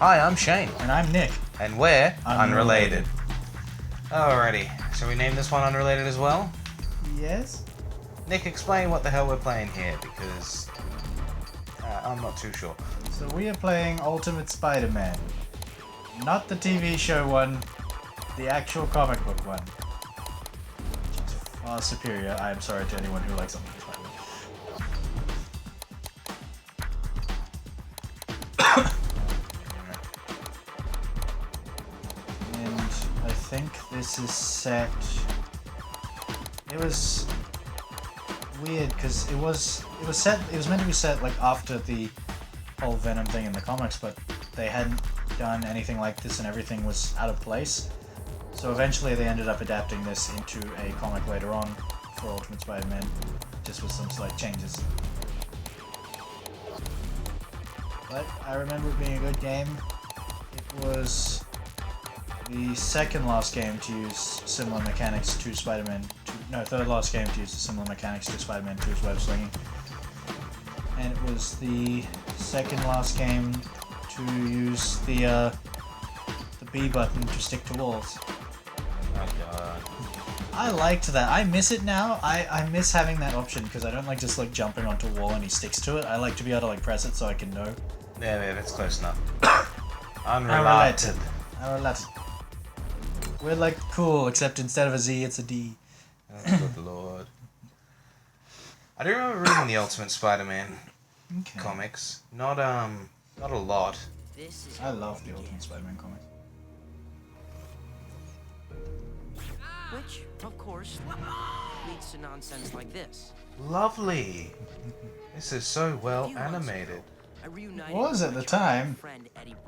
Hi, I'm Shane. And I'm Nick. And we're Unrelated. Alrighty, shall we name this one Unrelated as well? Yes? Nick, explain what the hell we're playing here, because I'm not too sure. So we are playing Ultimate Spider-Man. Not the TV show one, the actual comic book one. Which is far superior. I am sorry to anyone who likes Ultimate Spider-Man. And I think this is set... It was weird because it was meant to be set like after the whole Venom thing in the comics, but they hadn't done anything like this and everything was out of place. So eventually they ended up adapting this into a comic later on for Ultimate Spider-Man, just with some slight changes. But I remember it being a good game. It was the second last game to use similar mechanics to Spider-Man 2, no, third last game to use similar mechanics to Spider-Man 2's web slinging. And it was the second last game to use the B button to stick to walls. Oh god. I liked that. I miss it now. I miss having that option because I don't like just like jumping onto a wall and he sticks to it. I like to be able to like press it so I can know. Yeah, that's close enough. Unrelated. Unrelated. We're like cool, except instead of a Z, it's a D. Oh, good lord. I do remember reading the Ultimate Spider-Man comics. Not a lot. I love the Ultimate Spider-Man comics. Which, of course, leads to nonsense like this. Lovely. This is so well animated. It was at the time,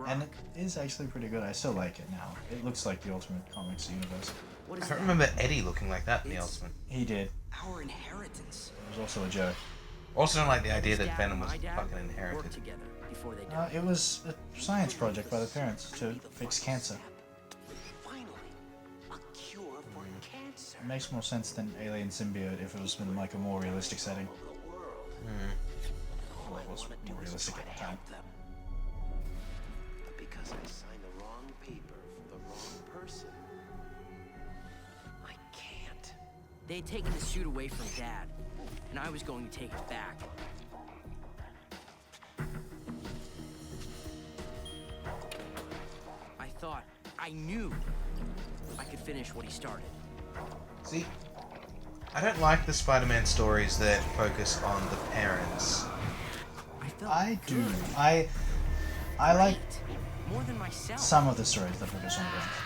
and it is actually pretty good. I still like it now. It looks like the Ultimate Comics universe. I don't remember Eddie looking like that in the Ultimate. He did. Our inheritance. It was also a joke. Also don't like the idea that Venom was fucking inherited. It was a science project by the parents to fix cancer. Finally, a cure for cancer. It makes more sense than Alien Symbiote if it was in like a more realistic setting. Well, it was more realistic at the time. But because I signed the wrong paper for the wrong person, I can't. They had taken the suit away from Dad, and I was going to take it back. I knew I could finish what he started. See, I don't like the Spider-Man stories that focus on the parents. I do. I like more than myself. Some of the stories that focus on parents.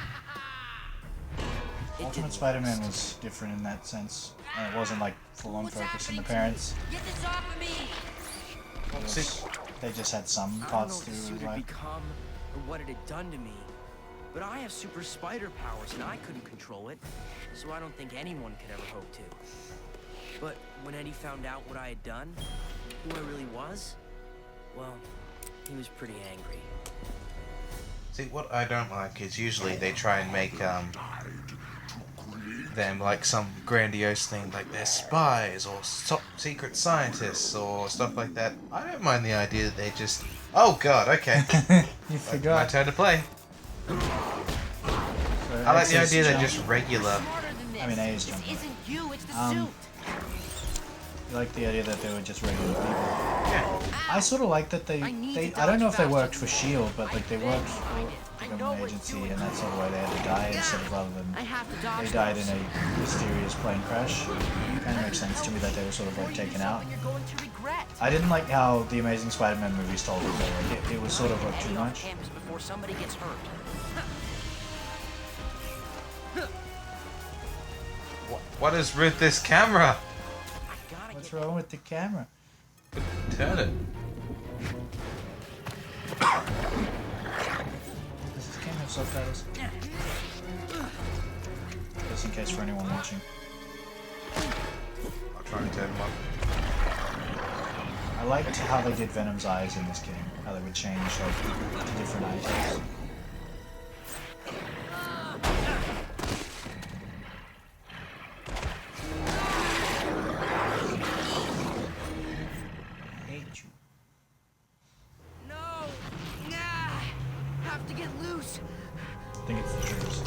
Ultimate Spider-Man was different in that sense, and it wasn't like full-on focus on the parents. Get this off of me! See, they just had some parts to like. Become or what it had done to me. But I have super spider powers and I couldn't control it, so I don't think anyone could ever hope to. But when Eddie found out what I had done, who I really was, well, he was pretty angry. See, what I don't like is usually they try and make them like some grandiose thing, like they're spies or top secret scientists or stuff like that. I don't mind the idea that they just... Oh god, okay. You forgot. My turn to play. So I like the idea that just regular... I mean, A is jumping. You like the idea that they were just regular people. Yeah. I sort of like that they I don't know if they worked for S.H.I.E.L.D., but like they worked for the government agency and that's sort of why they had to die instead of rather than they died in a mysterious plane crash. It kind of makes sense to me that they were sort of like taken out. I didn't like how the Amazing Spider-Man movies told it though. Like it was sort of like too much. What is with this camera? What's wrong with the camera? Turn it. Does this game have subtitles? Just in case for anyone watching. I'll try and turn them up. I liked how they did Venom's eyes in this game. How they would change like to different items. to get loose. I think it's the triggers.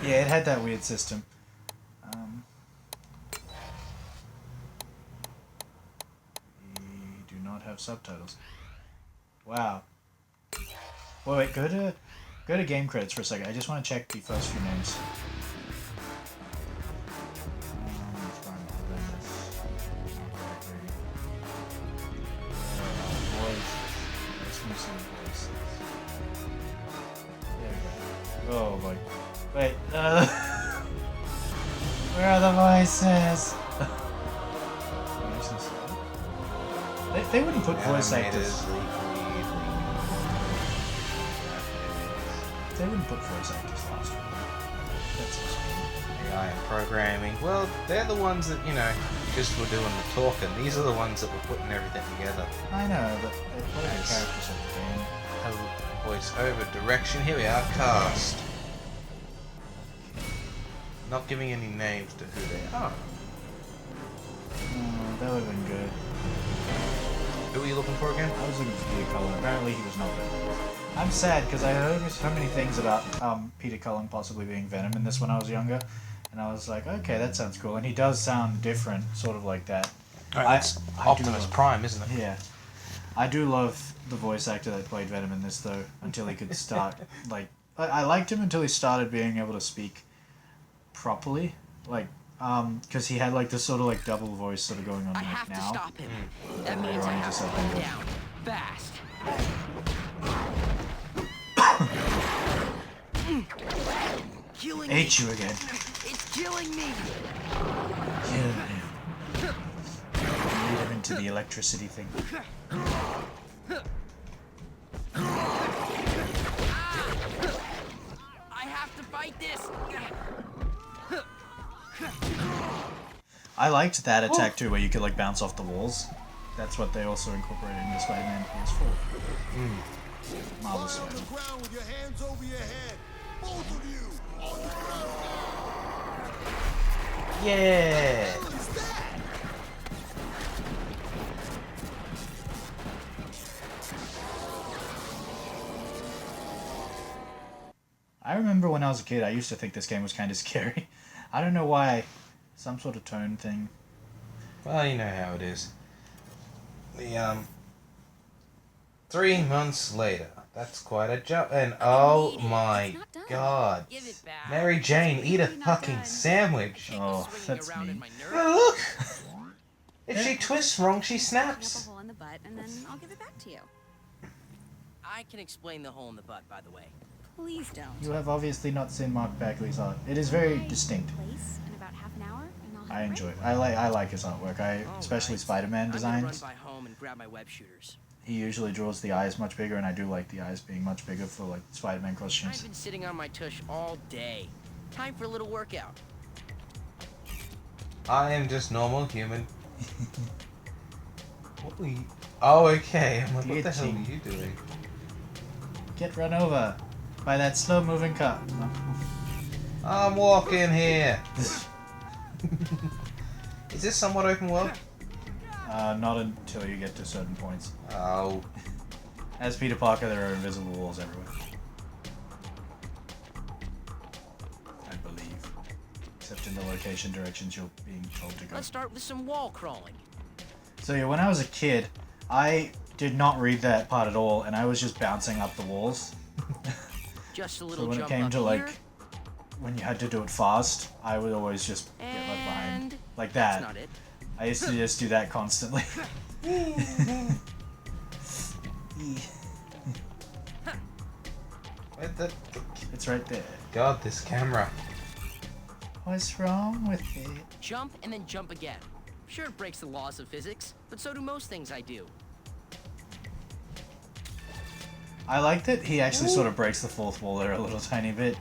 Yeah, it had that weird system. We do not have subtitles. Wow. Wait, go to game credits for a second. I just want to check the first few names. Oh boy. Wait, where are the voices? They wouldn't put voice actors. They wouldn't put voice actors last one. That's so sweet. AI and programming. Well, they're the ones that, you know, just were doing the talking. These are the ones that were putting everything together. I know, but what are the characters of the game? Voice over direction. Here we are, cast. Not giving any names to who they are. Oh, that would have been good. Who are you looking for again? I was looking for Peter Cullen. Apparently he was not Venom. I'm sad because I heard so many things about Peter Cullen possibly being Venom in this when I was younger. And I was like, okay, that sounds cool. And he does sound different, sort of like that. It's Optimus Prime, isn't it? Yeah. I do love the voice actor that played Venom in this, though, until he could start, like... I liked him until he started being able to speak properly. Like, because he had, like, this sort of, like, double voice sort of going on, I like, have now. to stop him. And That later means I on he have just to let put them him go. down. Fast. Killing me. Ate you again. It's killing me. Kill him. Lead him into the electricity thing. I have to fight this. I liked that attack too, where you could like bounce off the walls. That's what they also incorporated in the Spider-Man PS4. Marvel Lie on the Spider-Man. ground with your hands over your head. Both of you. On the ground. Yeah! What is that? I remember when I was a kid, I used to think this game was kind of scary. I don't know why. Some sort of tone thing. Well, you know how it is. 3 months later. That's quite a jump. And oh my god. Give it back. Mary Jane, eat a fucking sandwich. Oh, Swinging that's around in me. my nerve. Oh, look! If she twists wrong, she Up a snaps. hole in the butt, and then I'll give it back to you. I can explain the hole in the butt, by the way. Please don't. You have obviously not seen Mark Bagley's art. It is very I distinct. Place in about half an hour, and I'll have I it enjoy ready it. for you. I like his artwork. Especially Alright. Spider-Man I'm gonna run designs. by home and grab my web shooters. He usually draws the eyes much bigger, and I do like the eyes being much bigger for like Spider-Man I've costumes. been sitting on my tush all day. Time for a little workout. I am just normal human. What were you... Oh, okay. I'm like, what the hell are you doing? Get run over by that slow-moving car. No. I'm walking here. Is this somewhat open world? Not until you get to certain points. Oh. As Peter Parker, there are invisible walls everywhere. I believe. Except in the location directions you're being told to go. Let's start with some wall crawling. So yeah, when I was a kid, I did not read that part at all, and I was just bouncing up the walls. Just a little So when it jump came up to here, like, when you had to do it fast, I would always just get left behind. and Like that's that. not it. I used to just do that constantly. Where'd the... It's right there. God, this camera. What's wrong with it? Jump and then jump again. Sure, it breaks the laws of physics, but so do most things I do. I like that he actually sort of breaks the fourth wall there a little tiny bit.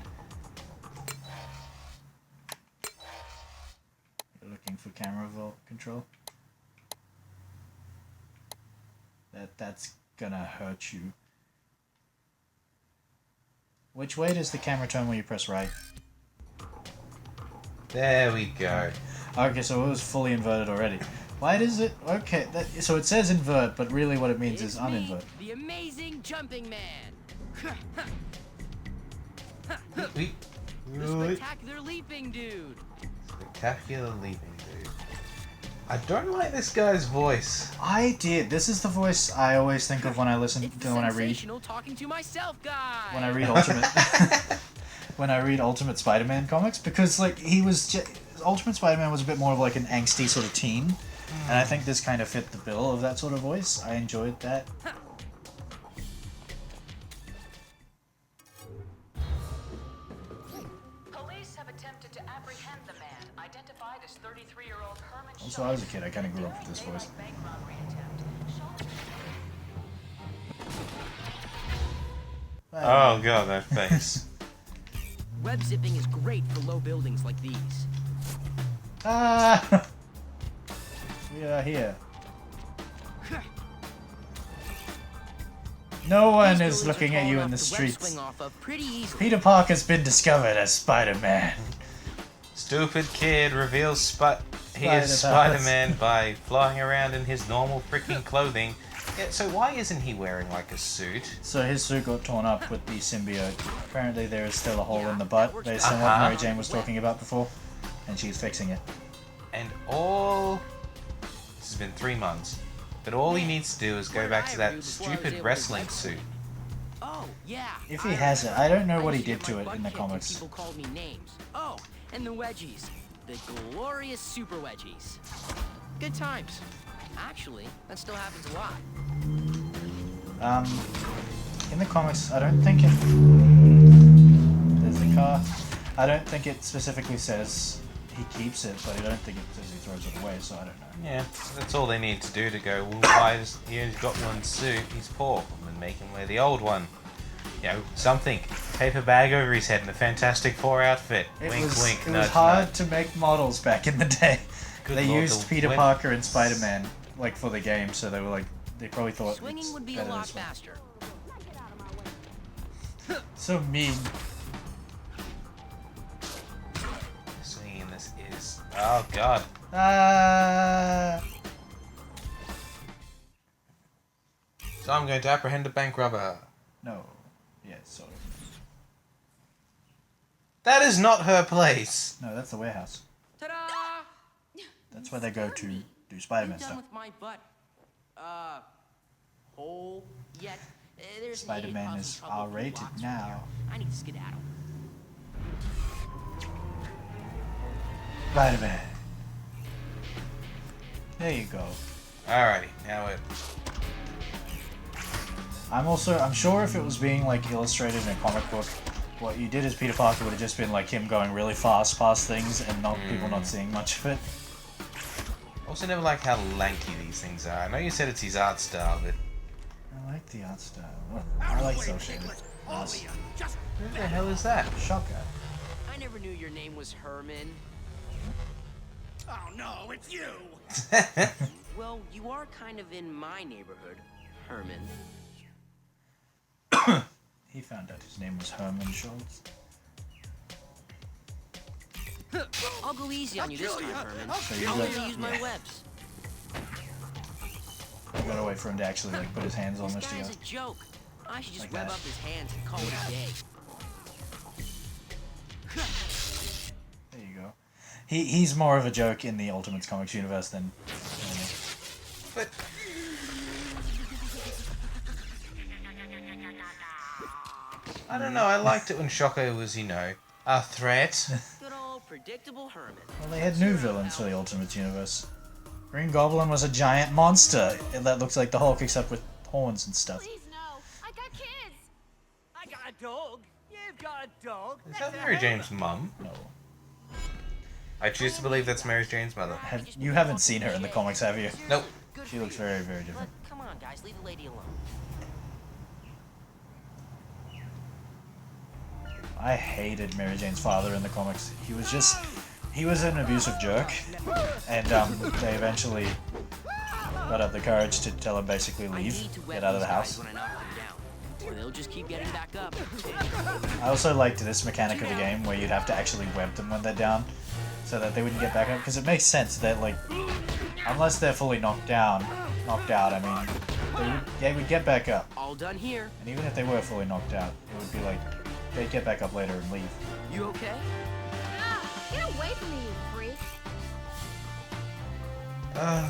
You're looking for camera control? That's gonna hurt you. Which way does the camera turn when you press right? There we go. Okay, so it was fully inverted already. Why does it? Okay, so it says invert, but really what it means is It's me, uninvert. the amazing jumping man. We, The spectacular leaping dude. spectacular leaping dude. I don't like this guy's voice. I did. This is the voice I always think of when I listen It's to the when I read sensational talking to myself guy. when I read Ultimate when I read Ultimate Spider-Man comics, because like Ultimate Spider-Man was a bit more of like an angsty sort of teen, and I think this kind of fit the bill of that sort of voice. I enjoyed that. Police have attempted to apprehend the man, identified as 33-year-old Herman Also, I was a kid. I kind of grew up with this voice. bank robbery attempt. Oh god, that face. Web zipping is great for low buildings like these. Ah! We are here. No one These is buildings are looking at tall you in enough the to web streets. swing off of pretty easily. Peter Parker's been discovered as Spider-Man. Stupid kid reveals he is Spider-Man. Spider-Man by flying around in his normal freaking clothing. Yeah, so why isn't he wearing like a suit? So his suit got torn up with the symbiote. Apparently there is still a hole in the butt, based on what Uh-huh. Mary Jane was talking about before. And she's fixing it. And this has been 3 months. But all he needs to do is go back to that stupid wrestling suit. Oh, yeah. If he has it, I don't know what he did to My it butt in the kicked and comics. People called me names. Oh, and the wedgies. The glorious super wedgies. Good times. Actually, that still happens a lot. In the comics, I don't think it... There's the car. I don't think it specifically says he keeps it, but I don't think it says he throws it away, so I don't know. Yeah, that's all they need to do to go, well, why has he only got one suit? He's poor. And then make him wear the old one. You know, something. Paper bag over his head and a Fantastic Four outfit. It Wink, was, wink, it nudge, was hard nudge. to make models back in the day. Good They Lord, used the Peter web- Parker and Spider-Man, like, for the game, so they were like, they probably thought Swinging it's would be a better lot this way. faster. So mean. Swinging this is... Oh, God. Ah! So I'm going to apprehend a bank robber. No. Yeah, sort of. That is not her place. No, that's the warehouse. Ta-da! That's where they go to do I'm Spider-Man done stuff. with my butt. Hole yet. There's an idiot Spider-Man causing is trouble with the R-rated blocks now. from here. I need to skedaddle. Spider-Man. There you go. Alrighty, now it... I'm sure if it was being like illustrated in a comic book, what you did as Peter Parker would have just been like him going really fast past things and not people not seeing much of it. Also never liked how lanky these things are. I know you said it's his art style, but... I like the art style. I like cel shaded. All of you, just Who the hell is that? Shocker. I never knew your name was Herman. oh no, it's you. Well, you are kind of in my neighborhood, Herman. He found out his name was Herman Schultz. I'll go easy on you this kill time, you. Herman. I'll So I'll you only got, use my webs. you gotta wait for him to actually like put his hands This almost guy's together. a joke. I should just Like web that. up his hands and call it a day. There you go. He's more of a joke in the Ultimates Comics universe than... But... I don't know, I liked it when Shocko was, you know, a threat. Good old predictable Herman. Well, they had new villains for the Ultimates universe. Green Goblin was a giant monster that looks like the Hulk except with horns and stuff. Please, no. I got kids. I got a dog. You've got a dog. Is that Mary Jane's mum? No. I choose to believe that's Mary Jane's mother. You haven't seen her in the comics, have you? Nope. Good She for looks you. very, very different. But come on, guys, leave the lady alone. I hated Mary Jane's father in the comics. He was an abusive jerk, and they eventually got up the courage to tell him basically I leave, need to web get out of the these guys house. when I knock them down, or they'll just keep getting back up. I also liked this mechanic of the game where you'd have to actually web them when they're down, so that they wouldn't get back up, because it makes sense that like Unless they're fully knocked out, I mean, they would get back up. All done here. And even if they were fully knocked out, it would be like, they'd get back up later and leave. You okay? Ah, get away from me, you freak.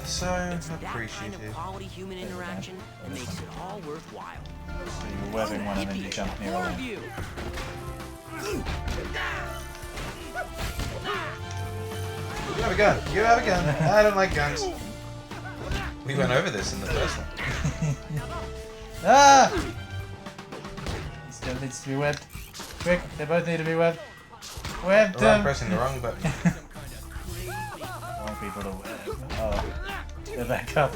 So It's that kind appreciative. of quality human interaction that makes it all worthwhile. So you're webbing one and then you jump near More one. of you. You have a gun. You have a gun. I don't like guns. We went over this in the first one. Ah! He still needs to be webbed. Quick, they both need to be webbed. Web Oh, I'm them! pressing the wrong button. I want people to web. Oh, they're back up.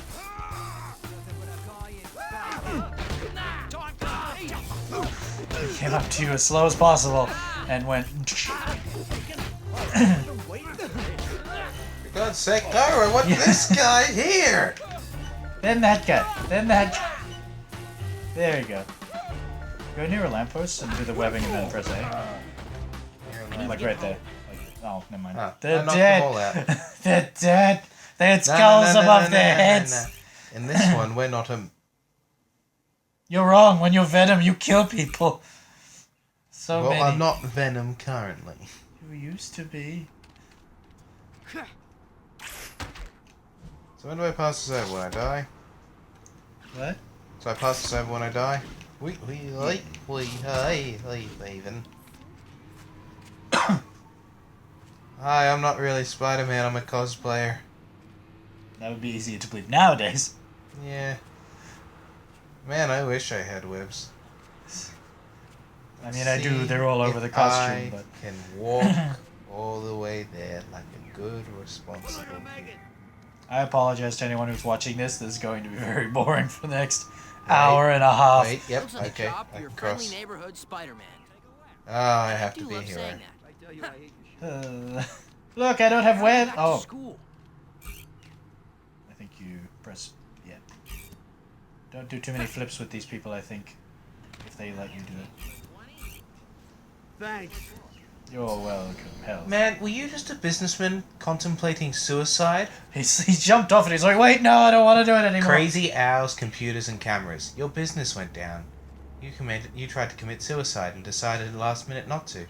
He came up to you as slow as possible and went. For God's sake, no, I want this guy here! Then that guy. Then that guy. There you go. Go near a lamppost and do the webbing and then press A. Like right there. Like, oh, never mind. Ah, I They're knocked dead. them all out. They're dead. They had No, no, skulls no, no, above no, their no, no, heads. no. In this one, we're not a... You're wrong. When you're Venom, you kill people. So Well, many. I'm not Venom currently. You used to be. So when do I pass this over? When I die? What? So I pass this over when I die? Hey, even. Hi, I'm not really Spider-Man, I'm a cosplayer. That would be easier to believe nowadays. Yeah. Man, I wish I had webs. I mean, I do. See They're all over if the costume, I but can walk all the way there like a good, responsible kid. I apologize to anyone who's watching this. This is going to be very boring for the next Wait, hour and a half. Wait, yep, Looks like okay, Chop, I your can friendly cross. neighborhood Spider-Man. Oh, I have do to be love here. saying that. Look, I don't have web. Back to Oh, school. I think you press. Yeah. Don't do too many flips with these people. I think if they let you do it. Thanks. You're welcome. Hell. Man, were you just a businessman contemplating suicide? He jumped off and he's like, wait, no, I don't want to do it anymore. Crazy owls, computers, and cameras. Your business went down. You tried to commit suicide and decided at the last minute not to.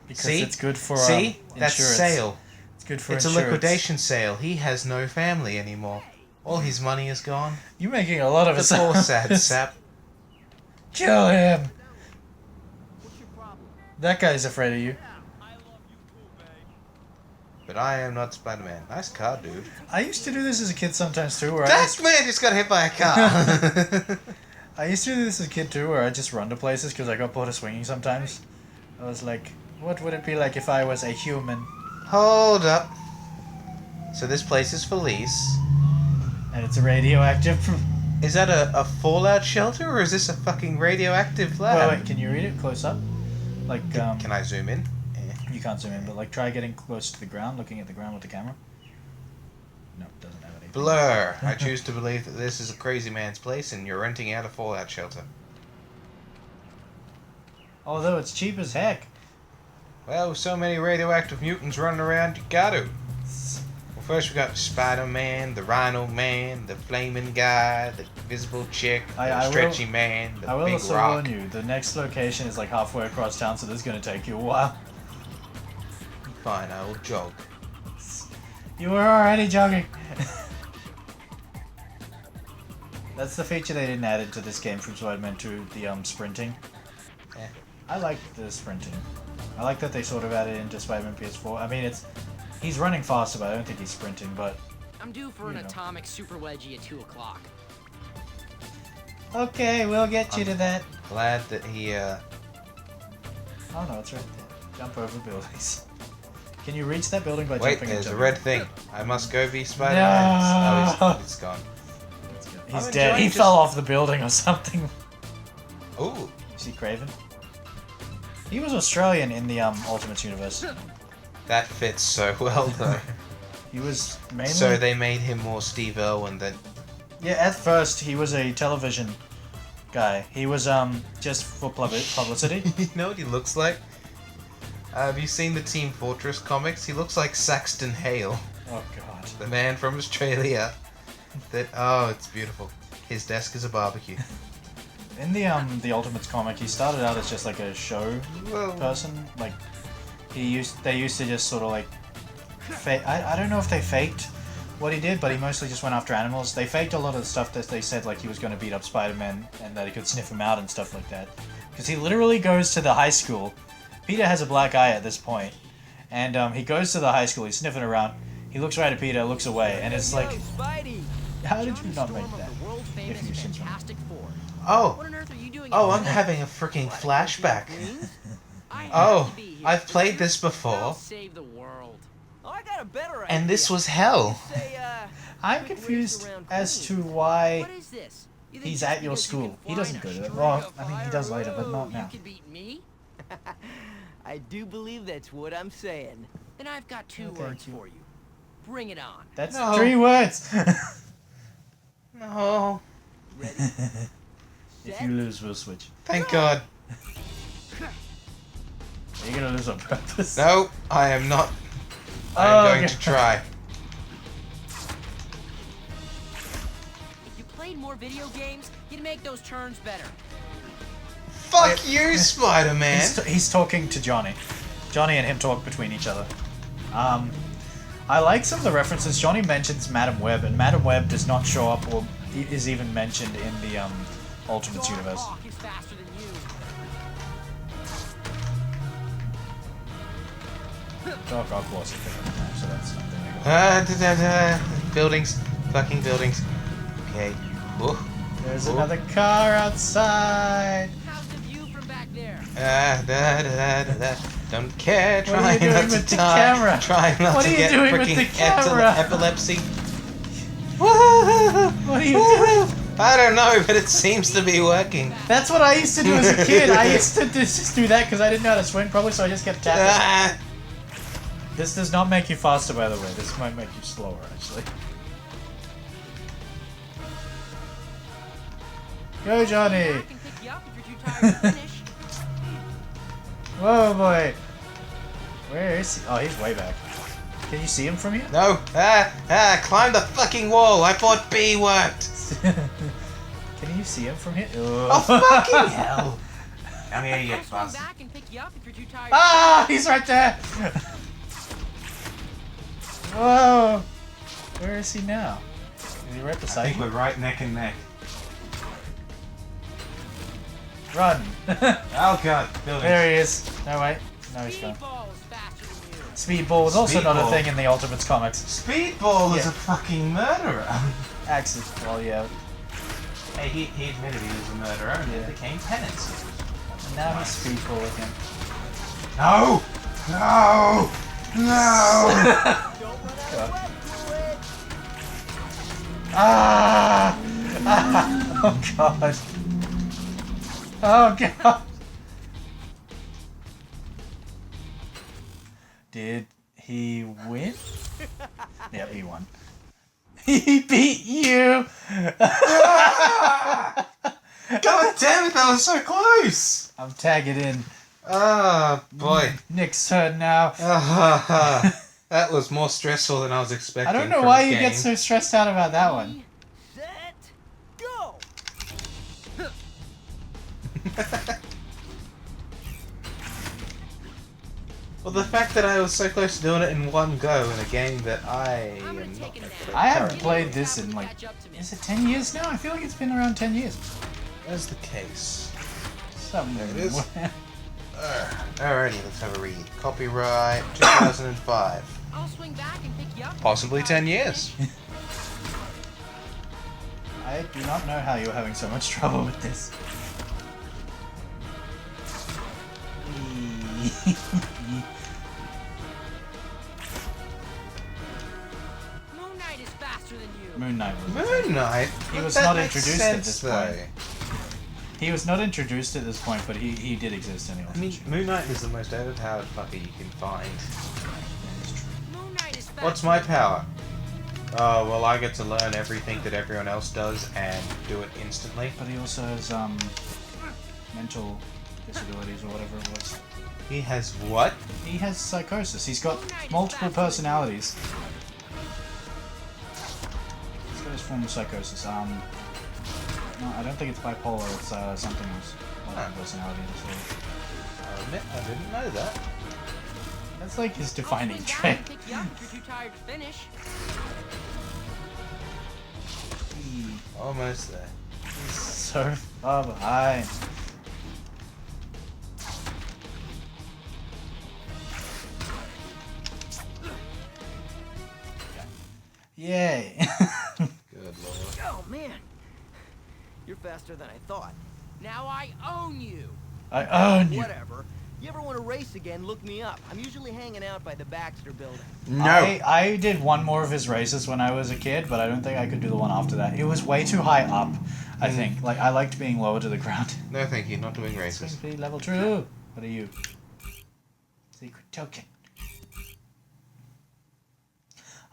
Because See? it's good for See? That's insurance. sale. It's good for It's insurance. a liquidation sale. He has no family anymore. All his money is gone. You're making a lot of The poor sad sap. Kill him. That guy's afraid of you. But I am not Spider-Man. Nice car, dude. I used to do this as a kid sometimes too, where That man just got hit by a car. I used to do this as a kid too, where I just run to places because I got bored of swinging sometimes. I was like, what would it be like if I was a human? Hold up. So this place is for lease. And it's a radioactive. Is that a fallout shelter or is this a fucking radioactive lab? Wait, can you read it close up? Like, Can I zoom in? you can't zoom in, but like try getting close to the ground, looking at the ground with the camera. No, it doesn't have anything. Blur. I choose to believe that this is a crazy man's place and you're renting out a fallout shelter. Although it's cheap as heck. Well, with so many radioactive mutants running around, you gotta. Well, first we got Spider-Man, the Rhino Man, the Flaming Guy, the Invisible Chick, the I will- Stretchy Man, the I will Big also Rock. warn you, the next location is like halfway across town, so this is going to take you a while. Fine, I will jog. You were already jogging. That's the feature they didn't add into this game from Spider-Man 2, the sprinting. Eh. I like the sprinting. I like that they sort of added into Spider-Man PS4. I mean, he's running faster, but I don't think he's sprinting, but... I'm due for an You know. atomic super wedgie at 2 o'clock. Okay, we'll get you to that. Glad that he, Oh no, it's right there. Jump over buildings. Can you reach that building by Wait, jumping and there's a jumping? red thing. I must go be Spider-Man. No. Oh, he's gone. He's I'm dead. enjoying He just- fell off the building or something. Ooh, You see Craven? He was Australian in the Ultimates universe. that fits so well though. He was mainly... So they made him more Steve Irwin than... Yeah, at first he was a television guy. He was just for publicity. You know what he looks like? Have you seen the Team Fortress comics? He looks like Saxton Hale, Oh god. the man from Australia. Oh, it's beautiful. His desk is a barbecue. In the Ultimates comic, he started out as just like a show person. Like they used to just sort of like I don't know if they faked what he did, but he mostly just went after animals. They faked a lot of the stuff that they said, like he was going to beat up Spider-Man and that he could sniff him out and stuff like that. Because he literally goes to the high school. Peter has a black eye at this point, and he goes to the high school. He's sniffing around. He looks right at Peter, looks away, and it's like, how did you not make that? If you should. Oh. What on earth are you doing? Oh, I'm having a freaking flashback. Oh, I've played this before. Save the world. Oh, I got a better And this was hell. I'm confused as to why What is this? You think he's just at your because you school. can He doesn't fly go in a to it. Well, string I mean, he of does later, but fire, not now. You could beat me? I do believe that's what I'm saying. Then I've got two Okay. words for you. Bring it on. That's No. 3 words! No. If you lose, we'll switch. Thank God. Are you gonna lose on purpose? No, I am not. I'm Oh, going okay. to try. If you played more video games, you'd make those turns better. Fuck you, Spider-Man. He's talking to Johnny. Johnny and him talk between each other. I like some of the references. Johnny mentions Madam Web, and Madam Web does not show up or is even mentioned in the Ultimates universe. Hawk is faster than you. Doc Ock was a thing, so that's not Buildings. Fucking buildings. Okay. Ooh. There's Ooh. another car outside. How's the view from back there? Don't care. What are you Try doing not with to the die. camera? Try not What to are you get doing with freaking the camera? epilepsy. What are you doing? I don't know, but it seems to be working. That's what I used to do as a kid. I used to just do that because I didn't know how to swing properly, so I just kept tapping. Ah. This does not make you faster, by the way. This might make you slower, actually. Go, Johnny! I can pick you up if you're too tired to finish. Whoa, boy! Where is he? Oh, he's way back. Can you see him from here? No. Climb the fucking wall. I thought B worked. Can you see him from here? Oh, fucking hell. Come here, you I'll swing bastard. back and pick you up if you're too tired. Ah! He's right there! Whoa! Where is he now? Is he right I beside think you? we're right neck and neck. Run! Oh god, buildings. There he is. No, wait. No, he's gone. Speedball is faster than you. Speedball was also not a Speedball. thing in the Ultimates comics. Speedball is Yeah. a fucking murderer. Axis. Well, yeah. Hey, he admitted he was a murderer and Yeah. it became penance. Now he's Speedball again. No! No! No! Ah! Ah! Oh god. Oh god. Did he win? Yep, he won. He beat you! God damn it, that was so close! I'm tagging in. Oh boy. Nick's turn now. That was more stressful than I was expecting. I don't know from why a you get game. so stressed out about that one. Set, go! Well, the fact that I was so close to doing it in one go in a game that I I'm gonna am not take a that nap. good at I haven't currently. played this in like... Catch up to me. Is it 10 years now? I feel like it's been around 10 years. That's the case. Somewhere. There it is. Alrighty, let's have a read. Copyright 2005. I'll swing back and pick you up. Possibly 10 years. I do not know how you're having so much trouble with this. Moon Knight is faster than you. Moon Knight was. Moon Knight? He was That not makes introduced at sense, this though. point. He was not introduced at this point, but he did exist anyway. I mean, Moon Knight is the most overpowered fucker you can find. Moon Knight is faster. What's my power? Oh, well, I get to learn everything that everyone else does and do it instantly. But he also has mental disabilities or whatever it was. He has what? He has psychosis. He's got multiple personalities. He's got a worst form of psychosis. No, I don't think it's bipolar. It's something else. Multiple personality disorder. I'll admit, I didn't know that. That's like his defining I'll trait. pick you up if you're too tired to finish. Almost there. He's so far behind. Yay! Good lord. Oh, man. You're faster than I thought. Now I own you. I own you. Whatever. You ever want to race again, look me up. I'm usually hanging out by the Baxter building. No. I did one more of his races when I was a kid, but I don't think I could do the one after that. It was way too high up, I think. Like, I liked being lower to the ground. No, thank you. Not doing races. Be level true. What are you? Secret token.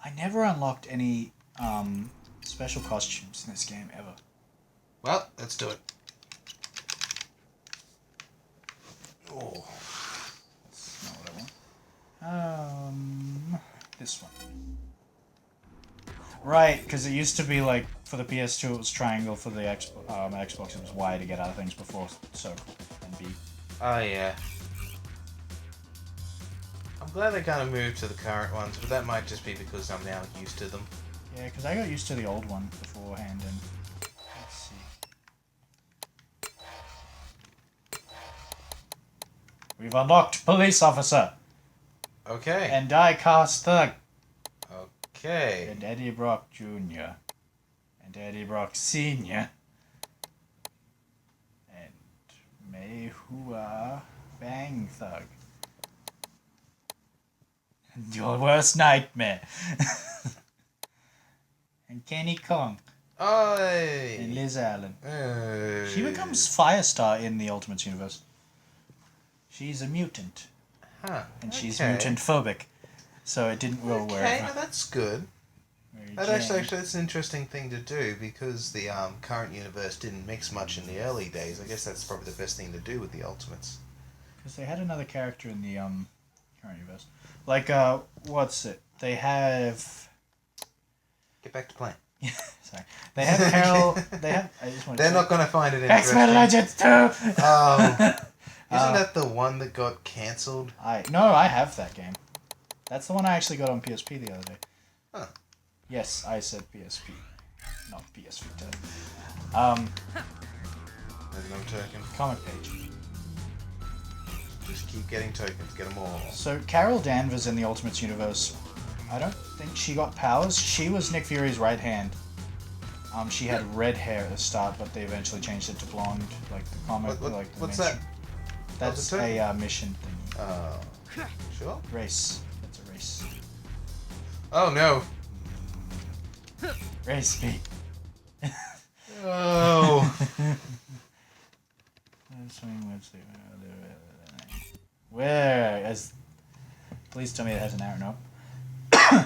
I never unlocked any special costumes in this game ever. Well, let's do it. Oh. That's not what I want. This one. Right, because it used to be like for the PS2 it was triangle, for the Xbox it was Y to get out of things before circle and B. Oh yeah. I'm glad they kind of moved to the current ones, but that might just be because I'm now used to them. Yeah, because I got used to the old one beforehand, and let's see. We've unlocked police officer Okay. and die-cast thug Okay. and Eddie Brock Jr. and Eddie Brock Sr. and Mei Hua Bang Thug. Your worst nightmare. And Kenny Kong and Oi. Liz Allen. Oh. She becomes Firestar in the Ultimate Universe. She's a mutant, Huh. and she's okay. mutant phobic, so it didn't go Okay, wherever. no, that's good. Mary That Jane. actually, that's an interesting thing to do because the current universe didn't mix much in the early days. I guess that's probably the best thing to do with the Ultimates. Because they had another character in the current universe. Like, what's it? They have... Get back to plan. Sorry. They have Carol... They have... I just wanted They're to not going to find it interesting. X-Men Legends 2! Oh. Isn't that the one that got cancelled? No, I have that game. That's the one I actually got on PSP the other day. Huh. Yes, I said PSP, not PS Vita. There's no token. Comic page. Just keep getting tokens. Get them all. So Carol Danvers in the Ultimates universe, I don't think she got powers. She was Nick Fury's right hand. She had red hair at the start, but they eventually changed it to blonde, like the comic. Like the What's main that? show. That's Oh, a mission thing. Sure. Race. That's a race. Oh no. Race me. Oh. Where? Please tell me it has an arrow. No.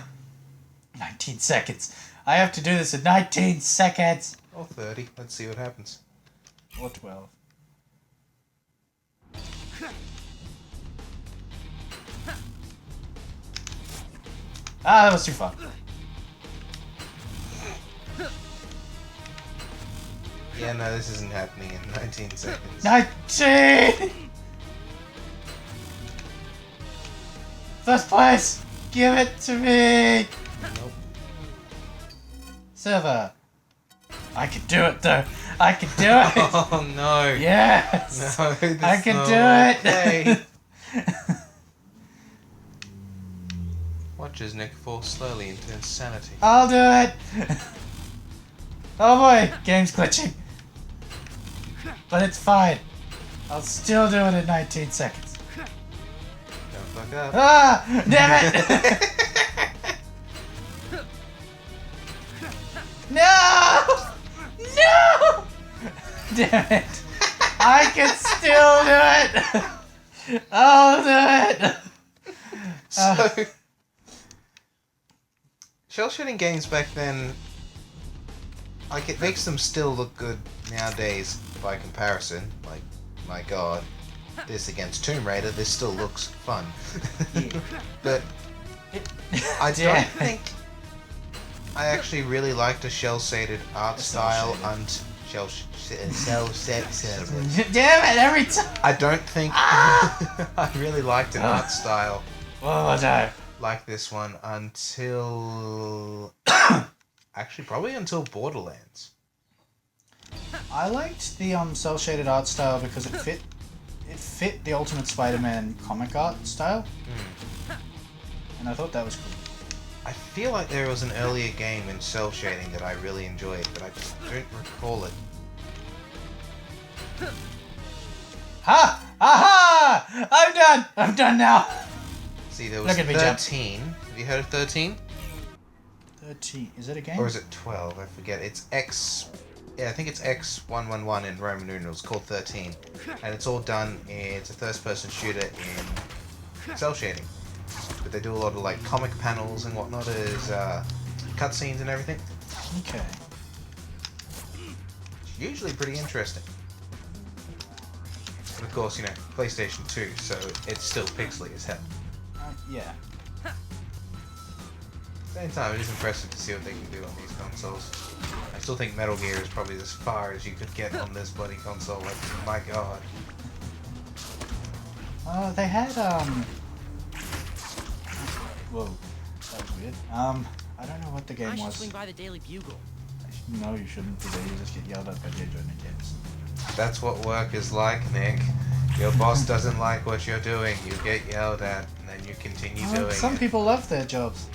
19 seconds. I have to do this in 19 seconds. Or 30. Let's see what happens. Or 12. Ah, that was too far. Yeah, no, this isn't happening in 19 seconds. 19! First place! Give it to me! Nope. Silver. I can do it though. I can do it! Oh no. Yes! No, this I can no, do it! okay. Watch as Nick falls slowly into insanity. I'll do it! Oh boy, game's glitching. But it's fine. I'll still do it in 19 seconds. Don't fuck up. Ah! Damn it! No! No! Damn it! I can still do it! I'll do it! So, shell shooting games back then, like, it makes them still look good nowadays by comparison. Like, my god, this against Tomb Raider, this still looks fun. But I don't think I actually really like the shell-shaded art style and cell-shaded. Damn it! Every time. I don't think I really liked an art style Oh no. like this one until actually probably until Borderlands. I liked the cell shaded art style because it fit the Ultimate Spider-Man comic art style, and I thought that was cool. I feel like there was an earlier game in cell shading that I really enjoyed, but I just don't recall it. Ha! Aha! I'm done now. See, there was Look at me, Jump. 13. Have you heard of 13? 13. Is it a game? Or is it 12? I forget. It's X. Yeah, I think it's X111 in Roman numerals, called 13. And it's all done, it's a first-person shooter in cell shading. But they do a lot of like comic panels and whatnot as cutscenes and everything. Okay. It's usually pretty interesting. And of course, you know, PlayStation 2, so it's still pixely as hell. Yeah. At the same time, it is impressive to see what they can do on these consoles. I still think Metal Gear is probably as far as you could get on this bloody console. Like, my god. They had Whoa, that was weird. I don't know what the I game should was. swing by the Daily Bugle. No, you shouldn't, because you just get yelled at by J. Jonah Jameson. That's what work is like, Nick. Your boss doesn't like what you're doing. You get yelled at, and then you continue doing Some it. people love their jobs.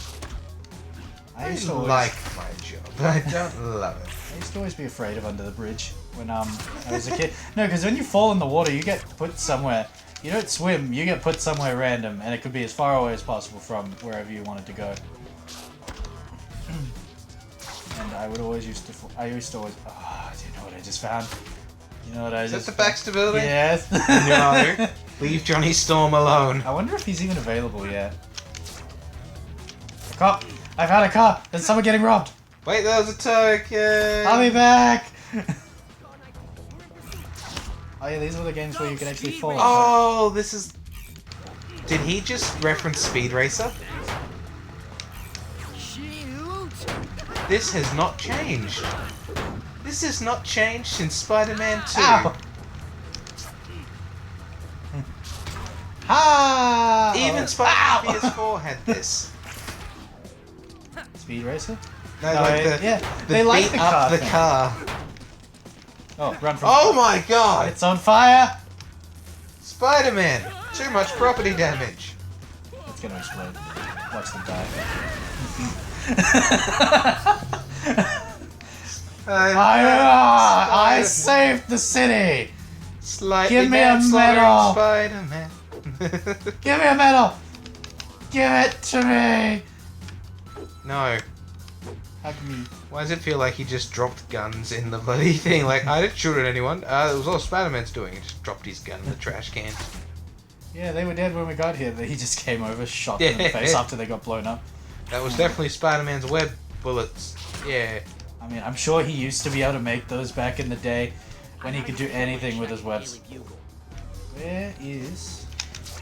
I used to always, like my job, but I don't love it. I used to always be afraid of under the bridge when I was a kid. No, because when you fall in the water, you get put somewhere. You don't swim. You get put somewhere random, and it could be as far away as possible from wherever you wanted to go. And I would always used to. Oh, do you know what I just found? You know what I Is just? that the Baxter building? Yes. No. Leave Johnny Storm alone. I wonder if he's even available yet. A cop! I found a cop! There's someone getting robbed! Wait, there was a Turk! Yay! I'll be back! Oh yeah, these were the games where you could actually fall. Oh, this is... Did he just reference Speed Racer? Shoot! This has not changed. This has not changed since Spider-Man 2. Ow! Ha! Even Spider-Man PS4 had this. Speed Racer? No, No, like they like beat the up car the thing. car. Oh, run from Oh my god! It's on fire! Spider-Man! Too much property damage. It's gonna explode. Watch them die. I saved the city! Slightly Give me a manslaughtering medal. Spider-Man. Give me a medal! Give it to me! No. Hug me. Why does it feel like he just dropped guns in the bloody thing? Like, I didn't shoot at anyone. It was all Spider-Man's doing. He just dropped his gun in the trash can. Yeah, they were dead when we got here. He just came over, shot them in the face after they got blown up. That was definitely Spider-Man's web bullets. Yeah. I mean, I'm sure he used to be able to make those back in the day when he could do anything with his webs. Where is...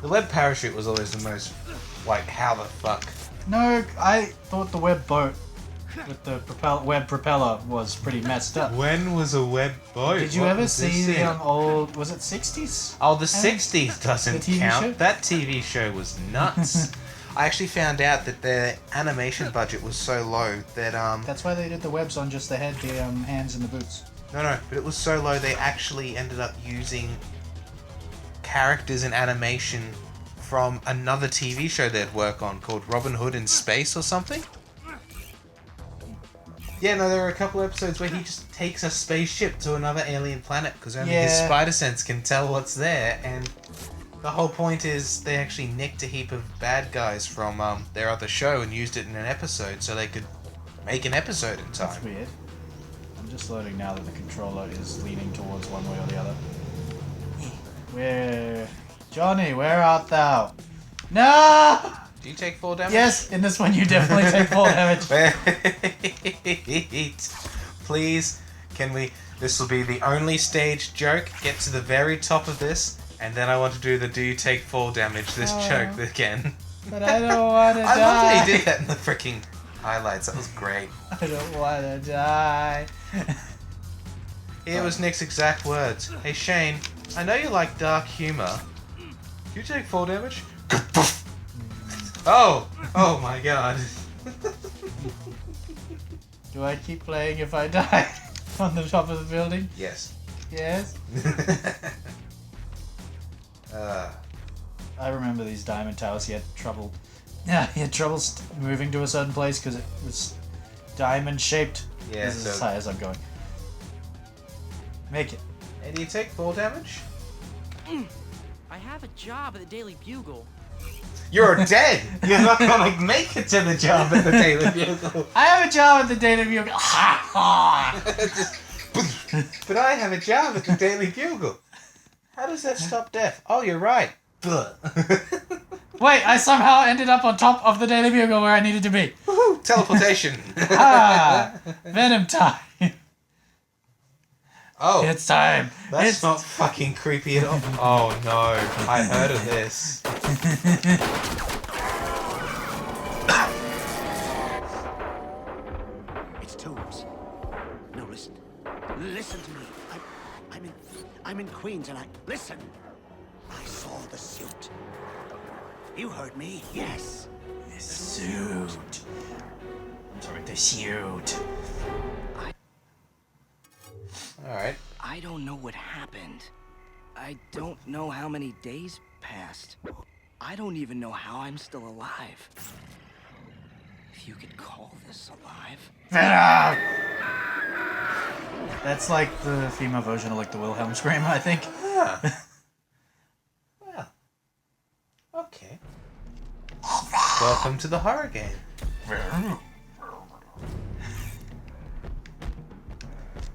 The web parachute was always the most, like, how the fuck? No, I thought the web boat with the web propeller was pretty messed up. When was a web boat? Did you ever see the old... Was it 60s? Oh, the 60s doesn't The TV count. show? That TV show was nuts. I actually found out that their animation budget was so low that, That's why they did the webs on just the head, the hands, and the boots. No, but it was so low they actually ended up using characters in animation from another TV show they'd work on called Robin Hood in Space or something. Yeah, no, there are a couple episodes where he just takes a spaceship to another alien planet because only his Yeah. spider sense can tell what's there, and the whole point is they actually nicked a heap of bad guys from their other show and used it in an episode so they could make an episode in That's time. weird. I'm just loading now that the controller is leaning towards one way or the other. Where... Johnny, where art thou? No! Do you take 4 damage? Yes, in this one you definitely take 4 damage. Wait. Please, can we... This will be the only stage joke. Get to the very top of this, and then I want to do the do you take 4 damage this joke again. But I don't want to I love die. that he did that in the freaking highlights. That was great. I don't wanna die. Here was Nick's exact words. Hey Shane, I know you like dark humor. You take fall damage? Oh! Oh my god. Do I keep playing if I die on the top of the building? Yes. Yes. I remember these diamond towers. He had trouble. Yeah, he had trouble moving to a certain place because it was diamond shaped. Yeah, This is as high as I'm going. Make it. And do you take fall damage? I have a job at the Daily Bugle. You're dead! You're not gonna make it to the job at the Daily Bugle. I have a job at the Daily Bugle. Ha ha! But I have a job at the Daily Bugle. How does that stop death? Oh, you're right. Wait, I somehow ended up on top of the Daily Bugle where I needed to be. Woohoo! Teleportation. Ah! Venom time. Oh, It's time. that's not fucking creepy at all. Oh no, I heard of this. It's Tools. No, listen. Listen to me. I'm in Queens and listen. I saw the suit. You heard me? Yes. The suit. I'm sorry, the suit. Alright. I don't know what happened. I don't know how many days passed. I don't even know how I'm still alive. If you could call this alive. Venom! That's like the female version of like the Wilhelm scream, I think. Ah. Well. Okay. Welcome to the horror game.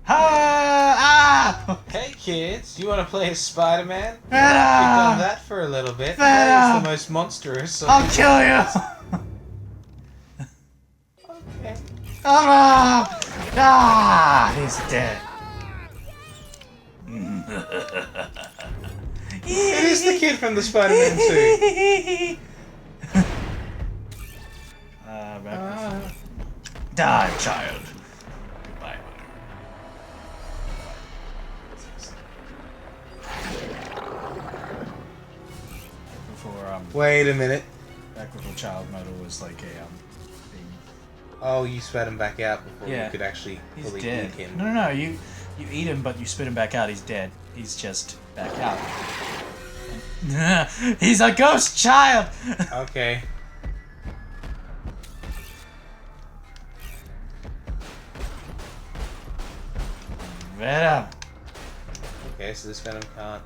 Ah! Hey kids, you want to play as Spider-Man? We've Venom! done that for a little bit. That is the most monstrous. I'll kill you! Okay. Ah! Ah! He's dead. It is the kid from the Spider-Man suit. Die, child. Goodbye. Before Wait a minute. back before child model was like a thing. Oh, you spat him back out before Yeah. you could actually He's fully dead. eat him. No, you eat him, but you spit him back out. He's dead. He's just back out. He's a ghost child. Okay. Venom. Okay, so this Venom can't.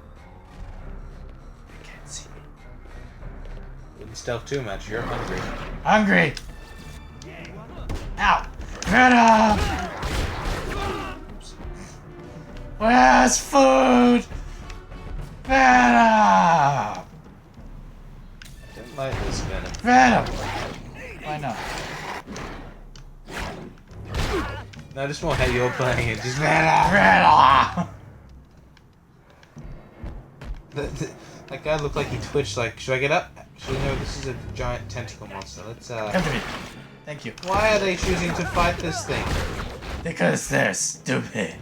I can't see. Wouldn't stealth too much. You're hungry. Hungry. Ow. Venom. Oops. Where's food? Venom. Don't like this Venom. Venom. Why not? No, just more how you're playing it. Just Venom. Venom. That guy looked like he twitched. Like, should I get up? Actually, no. This is a giant tentacle monster. Let's Come to me. Thank you. Why are they choosing to fight this thing? Because they're stupid.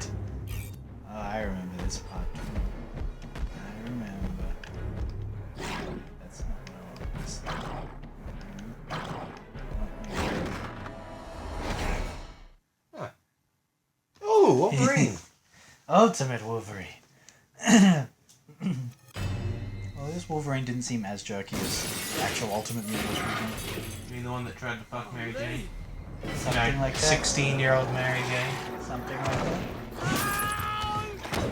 Oh, I remember this part. I remember. That's not what I want. Huh. Oh, Wolverine. Ultimate Wolverine. Well, this Wolverine didn't seem as jerky as actual Ultimate Wolverine. You mean the one that tried to fuck Mary Jane? Something like that. 16-year-old Mary Jane. Something like that.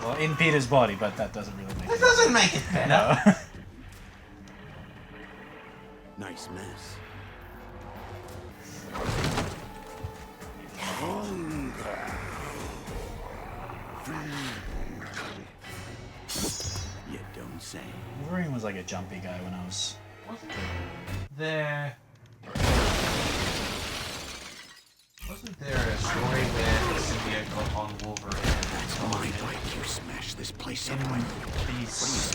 Well, in Peter's body, but that doesn't really make That it. doesn't make it better. No. Nice mess. You don't say. Wolverine was like a jumpy guy when I was. Wasn't there a story where the symbiote got on Wolverine? That's my fight. You smash this place up. These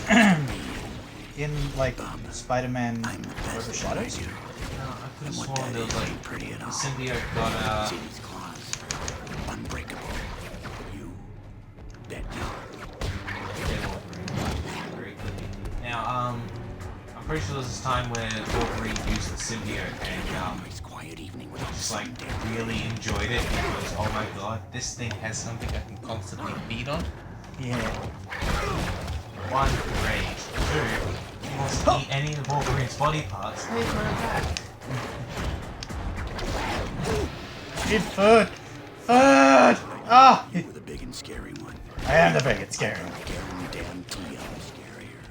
in like Spider-Man Web of Shadows. No, I could have And what sworn that there was is like ain't pretty at the all. symbiote got See these claws? Unbreakable. You dead now. very quickly. Now, I'm pretty sure there's this time where Wolverine used the symbiote and Nice quiet evening without just like sun down. really enjoyed it because oh my god, this thing has something I can constantly feed on. Yeah. One, rage. Two, he wants to eat any of Wolverine's body parts. Hey, for back. Eat food! Food! Ah! You were the big and scary one. I am the big and scary one. Guarantee I'm scarier.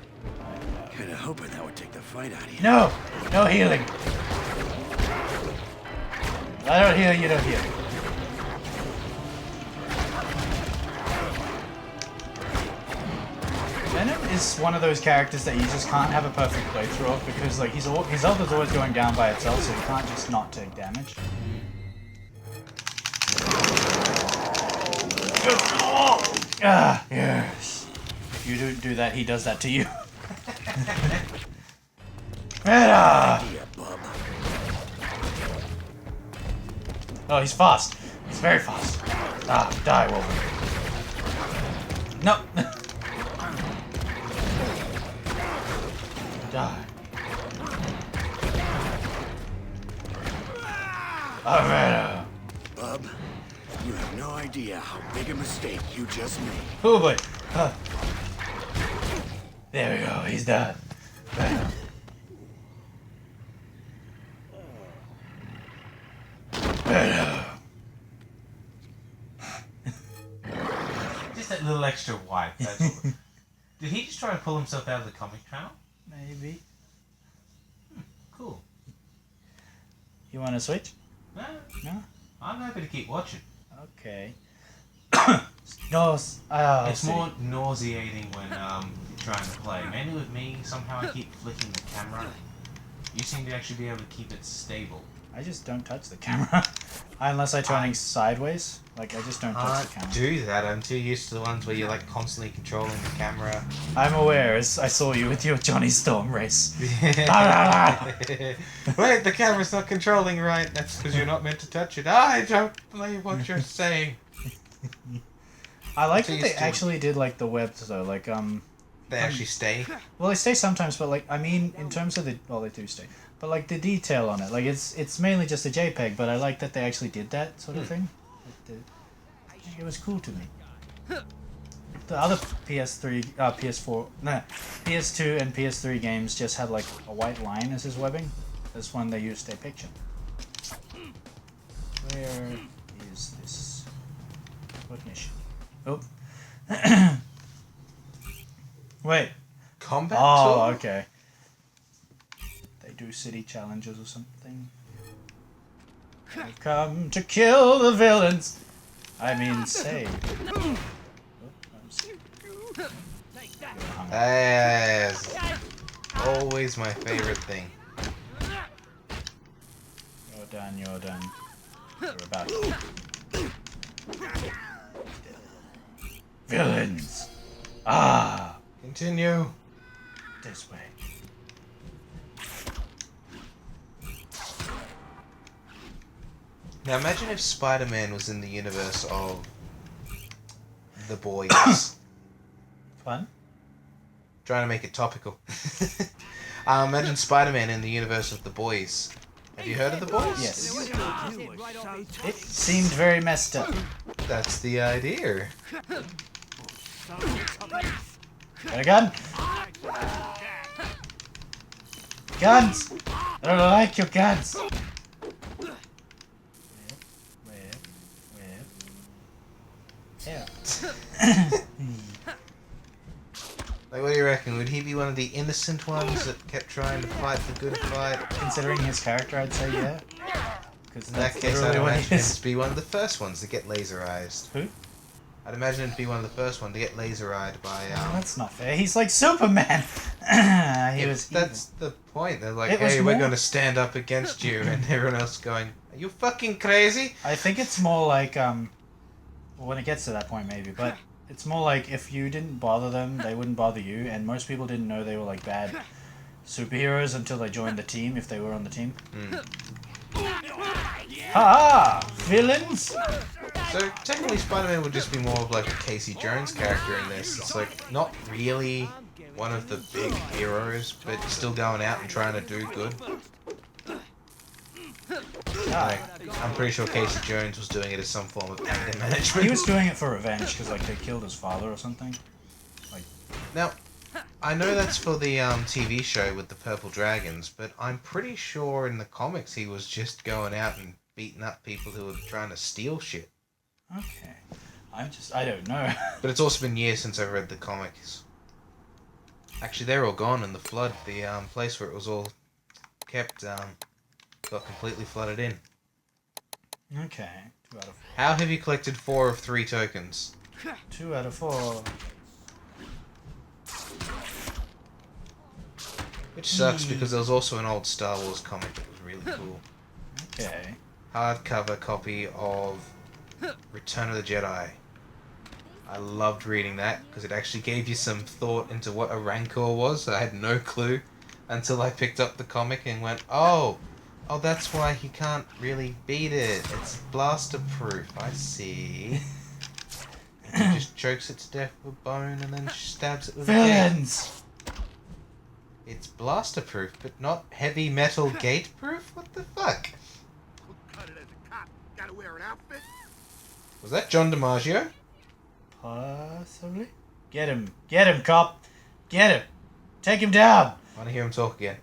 Kinda hoping that would take the fight out of you. No! No healing! I don't heal, you don't heal. Venom is one of those characters that you just can't have a perfect playthrough of because like his health is always going down by itself, so you can't just not take damage. Ah, yes. If you don't do that, he does that to you. Venom! Yeah, bub. Oh, he's fast. He's very fast. Ah, die, Wolverine. No. Die. Oh, Venom. Bub, you have no idea how big a mistake you just made. Oh boy. There we go. He's done. Venom. Venom. Just that little extra wipe. That's all. Did he just try to pull himself out of the comic channel? Maybe. Cool. You want to switch? No, No? I'm happy to keep watching. Okay. No, It's more nauseating when trying to play. Mainly with me, somehow I keep flicking the camera. You seem to actually be able to keep it stable. I just don't touch the camera. Unless I'm turning sideways. Like, I just don't touch the camera. Do that. I'm too used to the ones where you're like constantly controlling the camera. I'm aware, as I saw you with your Johnny Storm race. Wait, the camera's not controlling right. That's because you're not meant to touch it. I don't believe what you're saying. I like that Please they do. actually did, like, the webs, though. Like, They actually stay. well, they stay sometimes, but, like, I mean, in terms of the... Well, they do stay. But, like, the detail on it. Like, it's mainly just a JPEG, but I like that they actually did that sort of thing. It was cool to me. The other PS4... No, PS2 and PS3 games just had, like, a white line as his webbing. This one, they used a picture. Where is this? What mission? Oh. Wait. Combat Oh, tool? okay. They do city challenges or something. I've come to kill the villains. I mean, save. Oh, Yes. Always my favorite thing. You're done, you're done. You're about to. Villains! Ah! Continue. This way. Now imagine if Spider-Man was in the universe of The Boys. Fun? Trying to make it topical. Imagine Spider-Man in the universe of The Boys. Have you heard of The Boys? Yes. It seemed very messed up. That's the idea. Got a gun? Guns! I don't like your guns! Where? Yeah. Like, what do you reckon? Would he be one of the innocent ones that kept trying to fight the good fight? Considering his character, I'd say yeah. Because In that that's case, I'd literally what imagine he him is. to be one of the first ones to get laserized. Who? I'd imagine him to be one of the first ones to get laserized by, That's not fair. He's like Superman. He was. That's the point. They're like, It was hey, we're more- going to stand up against you, and everyone else going, are you fucking crazy? I think it's more like well, when it gets to that point maybe, but it's more like if you didn't bother them, they wouldn't bother you, and most people didn't know they were like bad superheroes until they joined the team, if they were on the team. Ha! Villains! So technically Spider-Man would just be more of like a Casey Jones character in this. It's like not really one of the big heroes, but still going out and trying to do good. Like, I'm pretty sure Casey Jones was doing it as some form of anger management. He was doing it for revenge because like they killed his father or something. Like, Now, I know that's for the TV show with the purple dragons, but I'm pretty sure in the comics he was just going out and beating up people who were trying to steal shit. okay, I don't know. But it's also been years since I've read the comics. Actually, they're all gone in the flood. The place where it was all kept got completely flooded in. Okay, 2 out of 4. How have you collected 4 of 3 tokens? 2 out of 4. Which sucks because there was also an old Star Wars comic that was really cool. Okay. Hardcover copy of Return of the Jedi. I loved reading that because it actually gave you some thought into what a Rancor was. I had no clue until I picked up the comic and went, oh, that's why he can't really beat it. It's blaster proof. I see. And he just chokes it to death with a bone and then stabs it with a gate. Villains! It's blaster proof, but not heavy metal gate proof? What the fuck? Cut it as a cop. Gotta wear an outfit. Was that John DiMaggio? Possibly. Get him, cop. Get him. Take him down. I want to hear him talk again.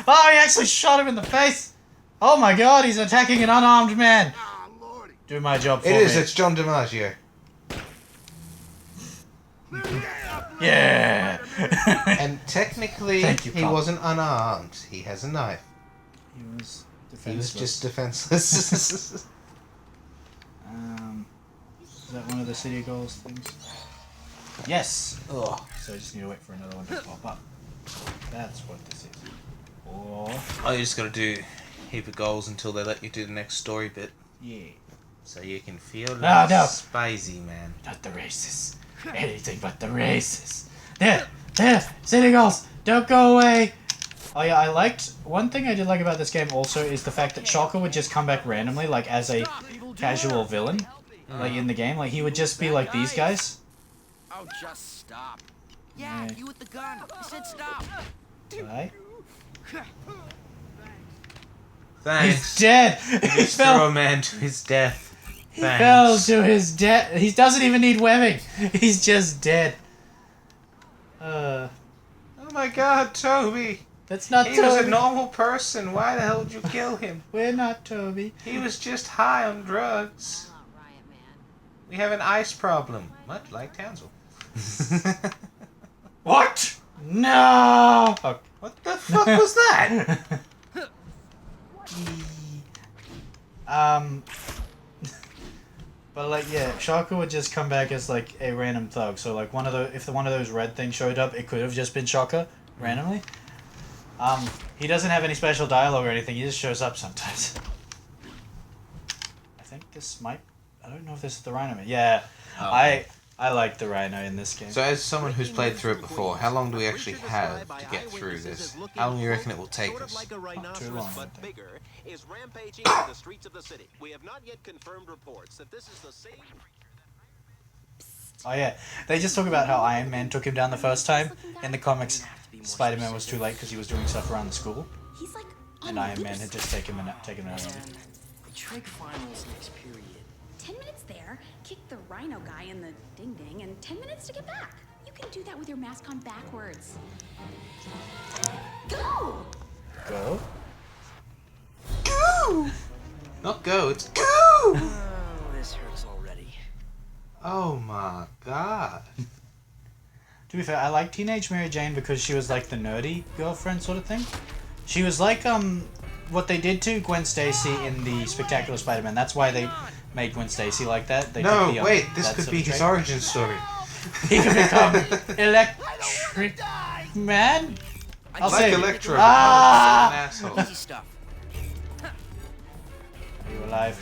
Oh, he actually shot him in the face. Oh my god, he's attacking an unarmed man. Ah, lordy. Do my job for It me. is, it's John DiMaggio. Yeah. And technically, Thank you, he Pop. wasn't unarmed. He has a knife. He was defenseless. He was just defenseless. Is that one of the city goals things? Yes. Ugh. So I just need to wait for another one to pop up. That's what this is. Oh. Oh, you just gotta do a heap of goals until they let you do the next story bit. Yeah. So you can feel No, no. spicy, man. Not the races. Anything but the races. There. City goals. Don't go away. Oh yeah, I liked... One thing I did like about this game also is the fact that Shocker would just come back randomly, like, as a casual villain. Like, in the game. Like, he would just be like these guys. Oh, just stop. Yeah, Yeah. you with the gun. I said stop. Right? Thanks. He's dead! He Just throw fell, a man to his death. he fell to his death. He doesn't even need webbing. He's just dead. Oh my god, Toby! That's not He was a Toby. normal person. Why the hell did you kill him? We're not Toby. He was just high on drugs. Oh, Riot Man. We have an ice problem, much like Townsville. What? No! Okay. What the fuck was that? But like, yeah, Shocker would just come back as like a random thug. So like if one of those red things showed up, it could have just been Shocker randomly. He doesn't have any special dialogue or anything. He just shows up sometimes. I think this might. I don't know if this is the Rhino man. Yeah, Oh. I like the Rhino in this game. So as someone who's played through it before, how long do we actually have to get through this? How long do you reckon it will take us? Not too long. I But think. bigger, is rampaging through the streets of the city. We have not yet confirmed reports that this is the same Oh yeah, they just talk about how Iron Man took him down the first time. In the comics, Spider-Man was too late because he was doing stuff around the school, He's like on and the Iron Man loose. had just taken him out. Man, the trig finals next period. 10 minutes there, kick the rhino guy in the ding-ding, and 10 minutes to get back. You can do that with your mask on backwards. Go! Go. Not go, it's go! Oh, this hurts already. Oh my god. To be fair, I like Teenage Mary Jane because she was like the nerdy girlfriend sort of thing. She was like what they did to Gwen Stacy in the Spectacular Spider-Man. That's why they made Gwen Stacy like that. They No, took the, wait, this that could sort be of his trait. origin story. He could become Electric Man. I'll Like say Electro, Ah! an asshole. Easy stuff. Are you alive?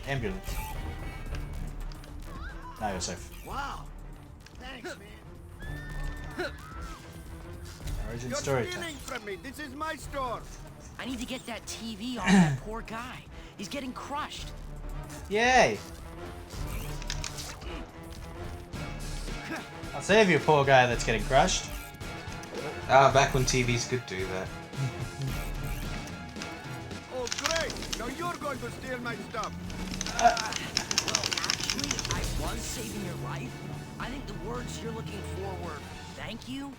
Ambulance. Now you're safe. Wow. Thanks, man. Origin You're story time. stealing from me. This is my store. I need to get that TV off that poor guy. He's getting crushed. Yay! I'll save you, poor guy that's getting crushed. Ah, back when TVs could do that. Oh, great. Now you're going to steal my stuff. Well, actually, I was saving your life. I think the words you're looking for were thank you.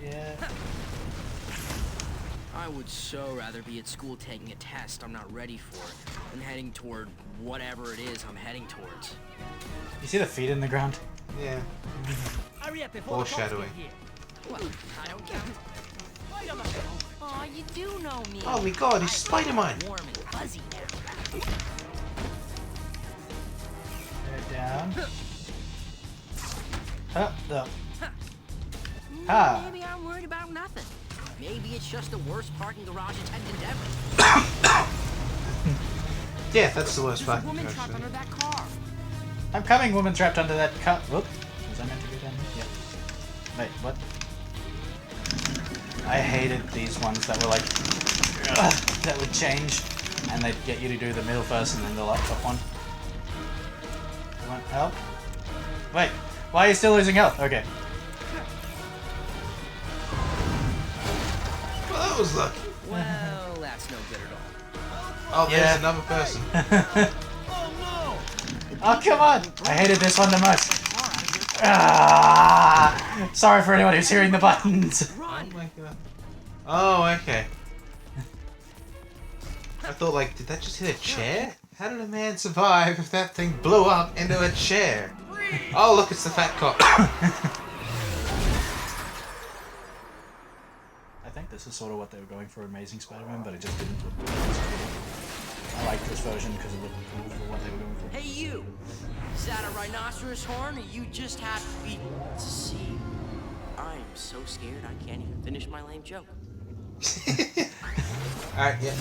Yeah. I would so rather be at school taking a test I'm not ready for than heading toward whatever it is I'm heading towards. You see the feet in the ground? Yeah. Hurry up before the Foreshadowing. folks get here. Well, I don't count. Aw, you do know me. Oh my god, he's Spider-Man! Warm and fuzzy now. Head down. Up, up. Ha! Maybe I'm worried about nothing. Maybe it's just the worst parking garage attendant ever. Yeah, that's the worst There's part. a woman trapped under that car. I'm coming, woman trapped under that car. Whoop. Was I meant to go down here? Yeah. Wait, what? I hated these ones that were like... that would change. And they'd get you to do the middle first and then the top one. You want help? Wait, why are you still losing health? Okay. Well, that was lucky. Well, that's no good at all. Oh, there's Yeah. another person. Oh, come on! I hated this one the most. Ah! Sorry for anyone who's hearing the buttons. Oh my god. Oh, okay. I thought, like, did that just hit a chair? How did a man survive if that thing blew up into a chair? Oh, look, it's the fat cop. I think this is sort of what they were going for Amazing Spider-Man, but it just didn't look good. I like this version because it looked cool for what they were going for. Hey, you! Is that a rhinoceros horn, or you just have to be... See, I am so scared I can't even finish my lame joke. Alright, yeah,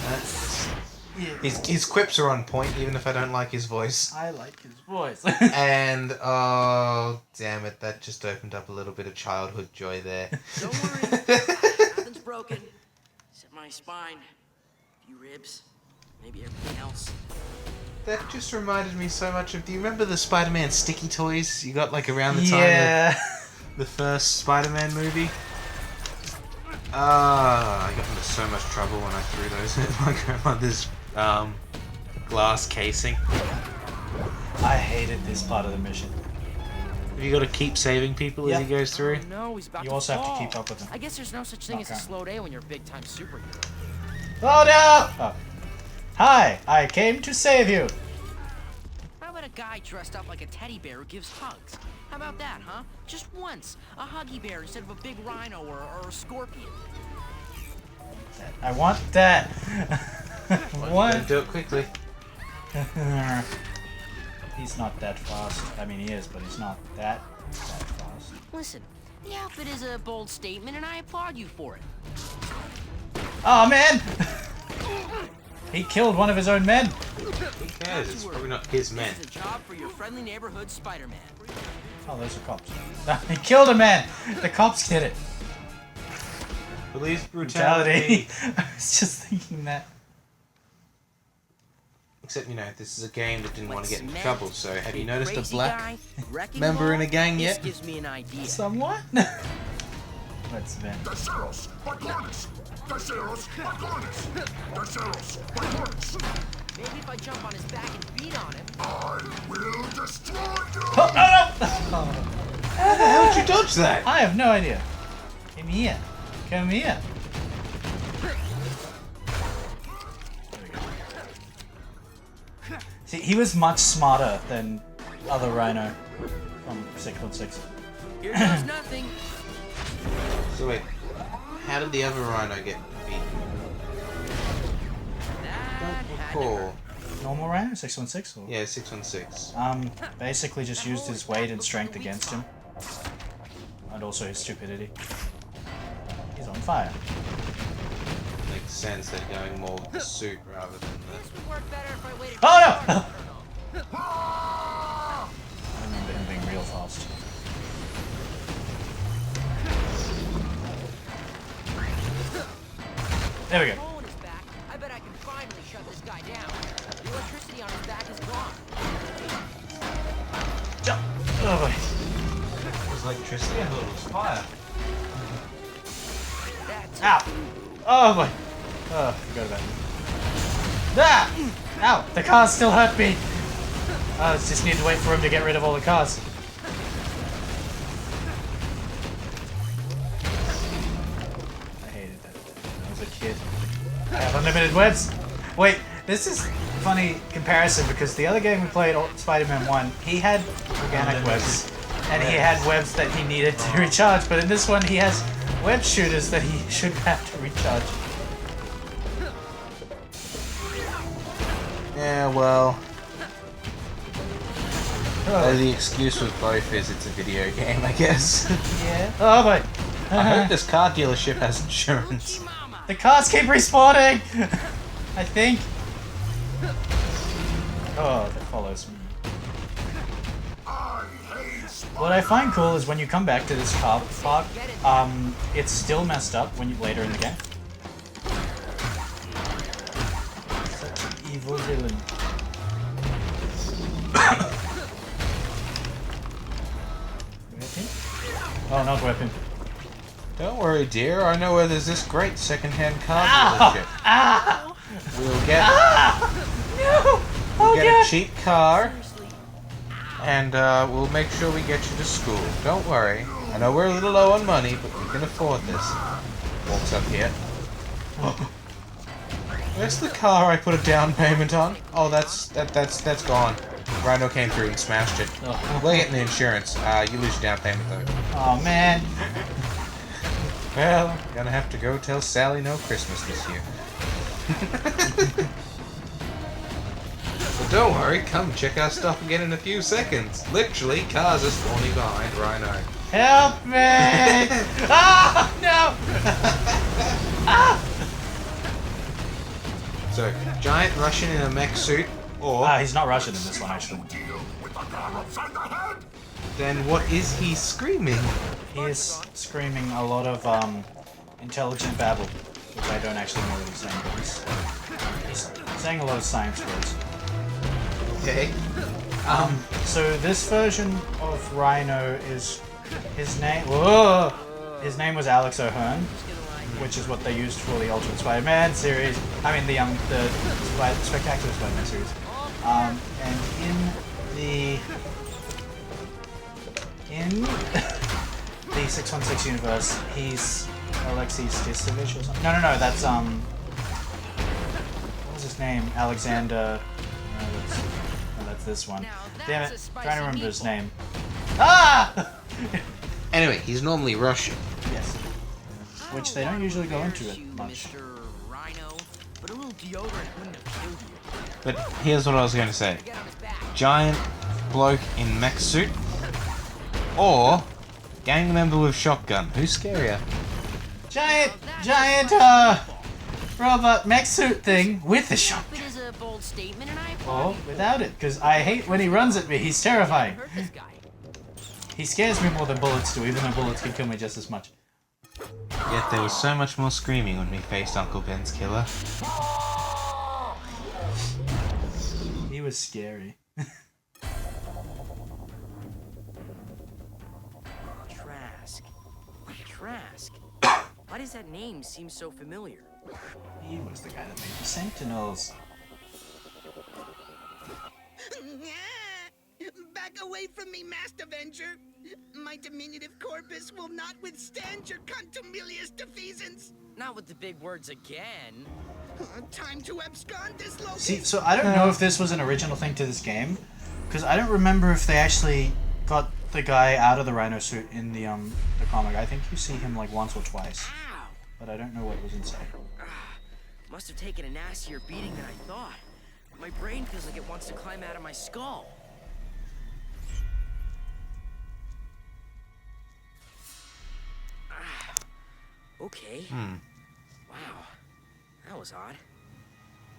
his quips are on point, even if I don't like his voice. I like his voice. And, oh, damn it, that just opened up a little bit of childhood joy there. Don't worry, nothing's broken. Except my spine, a few ribs, maybe everything else. That just reminded me so much of, do you remember the Spider-Man sticky toys you got, like, around the time Yeah. of the first Spider-Man movie? I got into so much trouble when I threw those at my grandmother's glass casing. I hated this part of the mission. Have you got to keep saving people as he goes through? Oh, no, he's about You to also have fall. to keep up with him. I guess there's no such thing as a Okay. slow day when you're a big-time superhero. Oh no! Oh. Hi, I came to save you. How about a guy dressed up like a teddy bear who gives hugs? How about that, huh? Just once. A huggy bear instead of a big rhino or a scorpion. I want that. What? Do it quickly. He's not that fast. I mean, he is, but he's not that fast. Listen, the outfit is a bold statement, and I applaud you for it. Oh man! He killed one of his own men. Who cares? It's probably not his men. This is a job for your friendly neighborhood Spider-Man. Oh, those are cops. He killed a man. The cops did it. Police Brutality. brutality. I was just thinking that. Except, you know, this is a game that didn't want to get into What's trouble, meant so have to you be noticed a crazy black guy, wrecking member in a ball? gang This yet? gives me an idea. Somewhat? What's that? Terceros, patrones. Terceros, patrones. Terceros, patrones. Maybe if I jump on his back and beat on him. I will destroy you. Oh, no, no! How the hell did you dodge that? I have no idea. Come here. Come here. See, he was much smarter than other Rhino from 616. Here goes nothing. So wait, how did the other rhino get beaten? That had to Cool. hurt. Normal Rhino? 616? Or? Yeah, 616. Basically just used his weight and strength against him. And also his stupidity. He's on fire. Makes sense they're going more with the suit rather than This would work better if I waited. Oh no! for I remember him being real fast. Oh boy. It was electricity, I thought it was fire. Ow! Oh boy! Oh, forgot about it. Ah! Ow! The cars still hurt me! Oh, I just need to wait for him to get rid of all the cars. I hated that when I was a kid. I have unlimited webs! Wait, this is a funny comparison because the other game we played, Spider-Man 1, he had organic webs. And he had webs that he needed to recharge, but in this one he has web shooters that he shouldn't have to recharge. Yeah, well... the excuse with both is it's a video game, I guess. Yeah. Oh boy. I hope this car dealership has insurance. The cars keep respawning! I think. Oh, that follows me. What I find cool is when you come back to this car park, it's still messed up when you later in the game. Such an evil villain. Oh, not weapon. Don't worry, dear. I know where there's this great second-hand car dealership. Ah! We'll get No! we'll get a cheap car, and we'll make sure we get you to school. Don't worry. I know we're a little low on money, but we can afford this. Walks up here. Where's the car I put a down payment on? Oh, that's gone. Rhino came through and smashed it. Oh. We're getting the insurance. You lose your down payment though. Oh man. Well, gonna have to go tell Sally no Christmas this year. But don't worry, come check our stuff again in a few seconds. Literally, cars are spawning behind Rhino. Help me! Ah! No! Ah! So, giant Russian in a mech suit, or... He's not Russian in this one, actually. Then what is he screaming? He is screaming a lot of intelligent babble, which I don't actually know what he's saying, but he's saying a lot of science words. Okay. So this version of Rhino is his name. Whoa! His name was Alex O'Hearn, which is what they used for the Ultimate Spider-Man series. I mean the Spectacular Spider-Man series. And in the 616 universe, he's Alexei Stisovich or something. No, that's what was his name? Alexander. No, that's this one. Damn it! Trying to remember his name. Ah! Anyway, he's normally Russian. Yes. Which they don't usually go into it much. Mr. Rhino, but a little deodorant wouldn't have killed you. But here's what I was going to say. Get on his back. Giant bloke in mech suit, or gang member with shotgun. Who's scarier? Giant robot mech suit thing with a shotgun. It is a bold statement, and I Or applaud you. without it, because I hate when he runs at me. He's terrifying. Hurt this guy. He scares me more than bullets do, even though bullets can kill me just as much. Yet there was so much more screaming when we faced Uncle Ben's killer. He was scary. Trask. Why does that name seem so familiar? He was the guy that made the Sentinels. Back away from me, Master Avenger! My diminutive corpus will not withstand your contumelious defeasance! Not with the big words again. Time to abscond this location! See, so I don't know if this was an original thing to this game, because I don't remember if they actually got the guy out of the Rhino suit in the comic. I think you see him like once or twice, Ow! but I don't know what was inside. Must have taken a nastier beating than I thought. My brain feels like it wants to climb out of my skull. Okay. Wow. That was odd.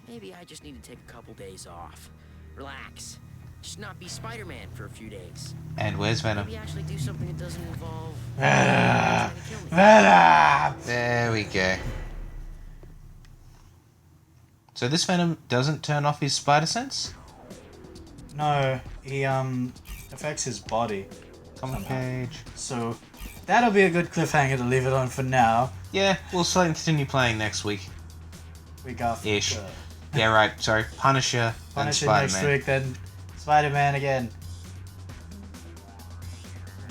Maybe I just need to take a couple days off. Relax. Just not be Spider-Man for a few days. And where's Venom? Maybe actually do something that doesn't involve... Venom! trying to kill me. Venom! There we go. So this Venom doesn't turn off his spider sense? No, he affects his body. Comic page. So that'll be a good cliffhanger to leave it on for now. Yeah, we'll continue playing next week. We got Ish. Yeah, right. Sorry, Punisher. Punisher and next Spider-Man. week, then Spider-Man again.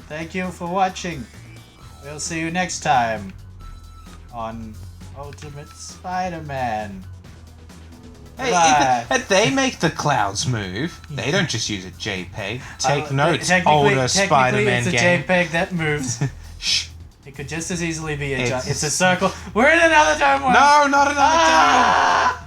Thank you for watching. We'll see you next time on Ultimate Spider-Man. Hey, Bye. if they make the clouds move, they don't just use a JPEG. Take notes, technically, older Spider-Man it's a game. JPEG that moves. Shh. It could just as easily be a It's- it's a circle. We're in another time warp. No, not another time!